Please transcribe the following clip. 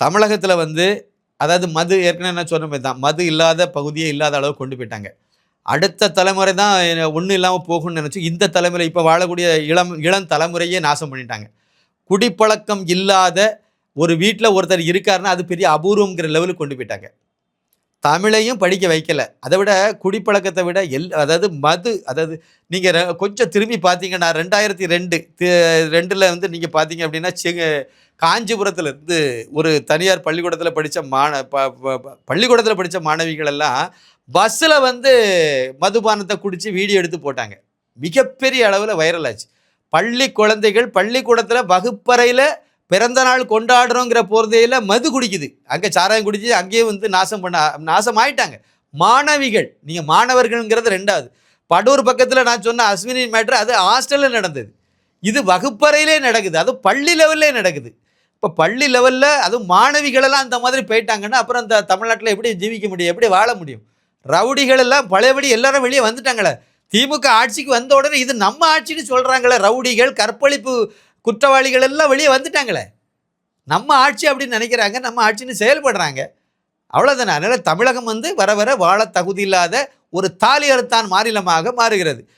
தமிழகத்துல வந்து அதாவது மது ஏற்கனவே நான் சொன்ன மாரி தான். மது இல்லாத பகுதியே இல்லாத அளவுக்கு கொண்டு போய்ட்டாங்க. அடுத்த தலைமுறை தான் ஒண்ணும் இல்லாம போகும்னு நெனச்சு, இந்த தலைமுறை இப்ப வாழக்கூடிய இளம் தலைமுறையே நாசம் பண்ணிட்டாங்க. குடிப்பழக்கம் இல்லாத ஒரு வீட்ல ஒருத்தர் இருக்காருன்னா, அது பெரிய அபூர்வம்ங்கிற லெவலுக்கு கொண்டு போய்ட்டாங்க. தமிழையும் படிக்க வைக்கல. அத விட குடிப்பழக்கத்த விட அதாவது மது அதாவது நீங்க கொஞ்சம் திரும்பி பார்த்தீங்கன்னா 2002 2ல வந்து நீங்க பார்த்தீங்க அப்டின்னா, காஞ்சிபுரத்துல இருந்து ஒரு தனியார் பள்ளிக்கூடத்துல படிச்ச மாண ப ப ப பள்ளிக்கூடத்துல படிச்ச மாணவிகள் எல்லாம் பஸ்ஸுல வந்து மதுபானத்த குடிச்சு வீடியோ எடுத்து போட்டாங்க. மிகப்பெரிய அளவுல வைரல் ஆச்சு. பள்ளி குழந்தைகள் பள்ளிக்கூடத்துல வகுப்பறையில பிறந்த நாள் கொண்டாடுறோங்கிற போர்வையில மது குடிக்குது. அங்க சாராயம் குடிச்சு அங்கேயே வந்து நாசமாயிட்டாங்க. மாணவிகள், நீங்க மாணவர்கள்ங்கிறது 2வது. படூர் பக்கத்துல நான் சொன்ன அஸ்வினி மேட்டர் அது ஹாஸ்டல்ல நடந்தது. இது வகுப்பறையிலே நடக்குது. அதுவும் பள்ளி லெவல்லே நடக்குது. இப்ப பள்ளி லெவல்ல அதுவும் மாணவிகள் எல்லாம் அந்த மாதிரி போயிட்டாங்கன்னா, அப்புறம் இந்த தமிழ்நாட்டுல எப்படி ஜீவிக்க முடியும்? எப்படி வாழ முடியும்? ரவுடிகள் எல்லாம் பழையபடி எல்லாரும் வெளிய வந்துட்டாங்களே. திமுக ஆட்சிக்கு வந்த உடனே இது நம்ம ஆட்சின்னு சொல்றாங்களே. ரவுடிகள், கற்பழிப்பு குற்றவாளிகள் எல்லாம் வெளிய வந்துட்டாங்களே. நம்ம ஆட்சி அப்படின்னு நினைக்கிறாங்க. நம்ம ஆட்சின்னு செயல்படுறாங்க. அவ்வளவுதானே. அதனால தமிழகம் வந்து வர வர வாழ தகுதி இல்லாத ஒரு தாலி அறுத்தான் மாநிலமாக மாறுகிறது.